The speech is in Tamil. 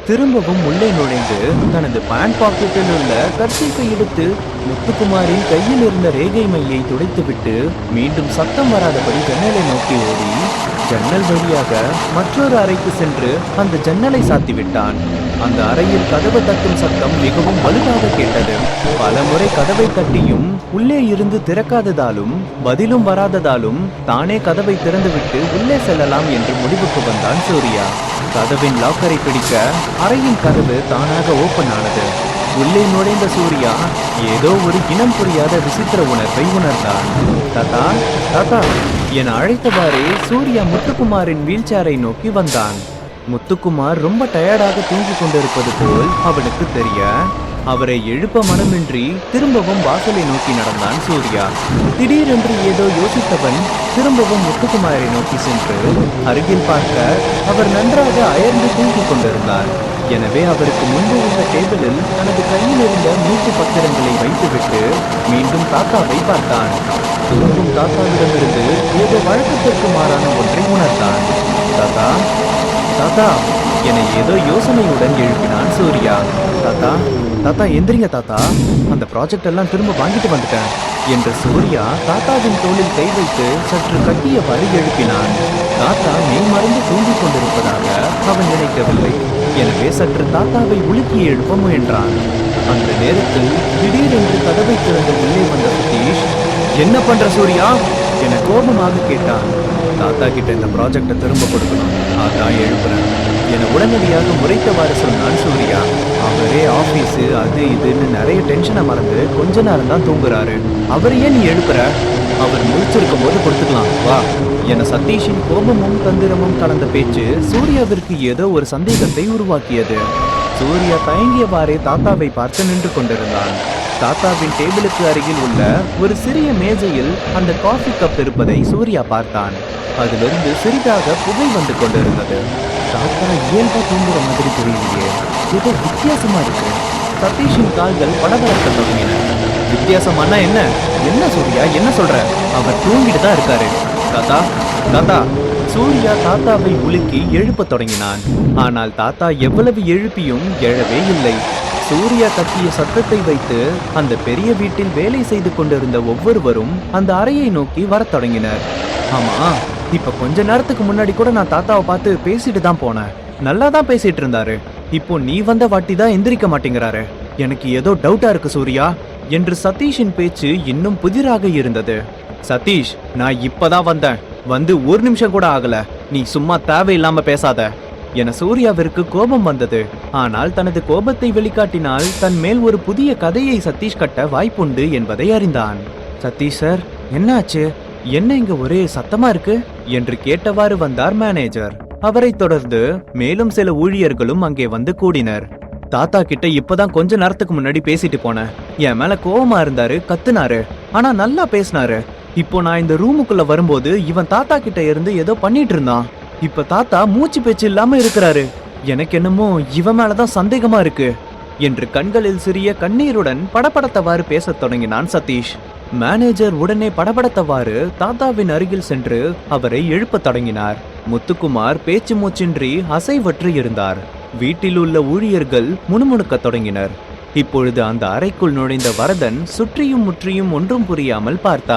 திரும்பவும் உள்ளே நுழைந்து தனது பேண்ட் பாக்கெட்டில் உள்ள கர்ச்சீஃபை எடுத்து முத்துக்குமாரின் கையில் இருந்த ரேகை மையை துடைத்துவிட்டு மீண்டும் சத்தம் வராதபடி ஜன்னலை நோக்கி ஓடி ஜன்னல் வழியாக மற்றொரு அறைக்கு சென்று அந்த ஜன்னலை சாத்திவிட்டான். அந்த அறையில் கதவு தட்டும் சத்தம் மிகவும் வலுவாக கேட்டது. பல முறை கதவை தட்டியும் உள்ளே இருந்து திறக்காததாலும் பதிலும் வராததாலும் தானே கதவை திறந்துவிட்டு உள்ளே செல்லலாம் என்று முடிவுக்கு வந்தான் சூர்யா. கதவின் லாக்கரை பிடிக்க அறையின் கதவு தானாக ஓபன் ஆனது. உள்ளே நுழைந்த சூர்யா ஏதோ ஒரு இனம் புரியாத விசித்திர உணர்வை உணர்ந்தான். தாத்தா தாத்தா என அழைத்தவாறே சூர்யா முத்துக்குமாரின் வீல் சேரை நோக்கி வந்தான். முத்துக்குமார் ரொம்ப டயர்டாக தூங்கிக் கொண்டிருப்பது போல் அவனுக்கு தெரிய அவரை எழுப்ப மனமின்றி திரும்பவும் வாசலை நோக்கி நடந்தான் சூர்யா. திடீரென்று ஏதோ யோசித்தவன் திரும்பவும் முத்துக்குமாரை நோக்கி சென்று அருகில் பார்க்க அவர் நன்றாக அயர்ந்து தூங்கிக் கொண்டிருந்தார். எனவே அவருக்கு முன்பு உள்ள டேபிளில் தனது கையில் இருந்த நூற்று பத்திரங்களை வைத்துவிட்டு மீண்டும் தாத்தாவை பார்த்தான். தூங்கும் தாத்தாவிடமிருந்து ஏதோ வழக்கத்திற்கு மாறான ஒன்றை உணர்ந்தான். தாத்தா தாத்தா என ஏதோ யோசனையுடன் எழுப்பினான் சூர்யா. தாத்தா தாத்தா எந்திரிங்க தாத்தா, அந்த ப்ராஜெக்ட் எல்லாம் திரும்ப வாங்கிட்டு வந்துட்டேன் என்று சூர்யா தாத்தாவின் தோளில் கை வைத்து சற்று கட்டியவாறு எழுப்பினான். தாத்தா மேல்மறந்து தூங்கிக் கொண்டிருப்பதாக அவன் நினைக்கவில்லை. எனவே சற்று தாத்தாவை உலுக்கி எழுப்ப முயன்றான். அந்த நேரத்தில் திடீரென்று கதவை திறந்து உள்ளே வந்த சதீஷ், என்ன பண்ற சூர்யா என கோபமாக கேட்டான். தாத்தா கிட்ட இந்த ப்ராஜெக்டை திரும்ப கொடுக்கணும், அதான் எழுப்புறேன் என உடனடியாக முறைத்தவாறு சொன்னான் சூர்யா. அவரே ஆபீஸ் அது இதுன்னு நிறைய டென்ஷனை மறந்து கொஞ்ச நேரம் தான் தூங்குறாரு, அவர் ஏன் நீ எழுப்புற? அவர் முழிச்சிருக்கும் போது கொடுத்துக்கலாம் வா என சதீஷின் கோபமும் தந்திரமும் கலந்த பேச்சு சூர்யாவிற்கு ஏதோ ஒரு சந்தேகத்தை உருவாக்கியது. சூர்யா தயங்கியவாறே தாத்தாவை பார்த்து நின்று கொண்டிருந்தான். தாத்தாவின் டேபிளுக்கு அருகில் உள்ள ஒரு சிறிய மேஜையில் அந்த காஃபி கப் இருப்பதை சூர்யா பார்த்தான். அதிலிருந்து சிறிதாக புகை வந்து கொண்டிருந்தது. தாத்தா இயல்பா தூங்குற மாதிரி தெரியலையே, ஏதோ வித்தியாசமா இருக்கு. சதீஷின் கால்கள் படபடக்க தொடங்கின. வித்தியாசமானா என்ன? என்ன சூர்யா என்ன சொல்ற? அவர் தூங்கிட்டு தான் இருக்காரு. தாத்தா தாத்தா சூர்யா தாத்தாவை உலுக்கி எழுப்ப தொடங்கினான். ஆனால் தாத்தா எவ்வளவு எழுப்பியும் எழவே இல்லை. சூர்யா கத்திய சத்தத்தை வைத்து அந்த பெரிய வீட்டில் வேலை செய்து கொண்டிருந்த ஒவ்வொருவரும் அந்த அறையை நோக்கி வரத் தொடங்கினர். ஆமா, இப்ப கொஞ்ச நேரத்துக்கு முன்னாடி கூட நான் தாத்தாவை பார்த்து பேசிட்டு தான் போனேன். நல்லா தான் பேசிட்டு இருந்தாரு. இப்போ நீ வந்த வாட்டி தான் எந்திரிக்க மாட்டேங்கிறாரு. எனக்கு ஏதோ டவுட்டா இருக்கு சூர்யா என்று சதீஷின் பேச்சு இன்னும் புதிராக இருந்தது. சதீஷ், நான் இப்பதான் வந்தேன், வந்து ஒரு நிமிஷம் கூட ஆகல, நீ சும்மா தேவையில்லாம பேசாத என சூர்யாவிற்கு கோபம் வந்தது. ஆனால் தனது கோபத்தை வெளிக்காட்டினால் தன் மேல் ஒரு புதிய கதையை சதீஷ் கட்ட வாய்ப்புண்டு என்பதை அறிந்தான். சதீஷ் சார், என்ன ஆச்சு? என்ன இங்க ஒரே சத்தமா இருக்கு என்று கேட்டவாறு வந்தார் மேனேஜர். அவரை தொடர்ந்து மேலும் சில ஊழியர்களும் அங்கே வந்து கூடினர். தாத்தா கிட்ட இப்பதான் கொஞ்ச நேரத்துக்கு முன்னாடி பேசிட்டு போனேன். என் மேல கோவமா இருந்தாரு, கத்துனாரு, ஆனா நல்லா பேசினாரு. இப்போ நான் இந்த ரூமுக்குள்ள வரும்போது இவன் தாத்தா கிட்ட இருந்து ஏதோ பண்ணிட்டு இருந்தான். இப்ப தாத்தா மூச்சு பேச்சு இல்லாம இருக்கிறாரு. எனக்கு என்னமோ இவன் மேலதான் சந்தேகமா இருக்கு என்று கண்களில் சிறிய கண்ணீருடன் படபடத்தவாறு பேசத் தொடங்கினான் சதீஷ். மேனேஜர் உடனே படபடத்தவாறு தாத்தாவின் அருகில் சென்று அவரை எழுப்பத் தொடங்கினார். முத்துக்குமார் பேச்சு மூச்சின்றி அசைவற்று இருந்தார். வீட்டில் உள்ள ஊழியர்கள் முணுமுணுக்க தொடங்கினர். இப்பொழுது அந்த அறைக்குள் நுழைந்த வரதன் சுற்றியும் முற்றியும் ஒன்றும் புரியாமல் பார்த்தான்.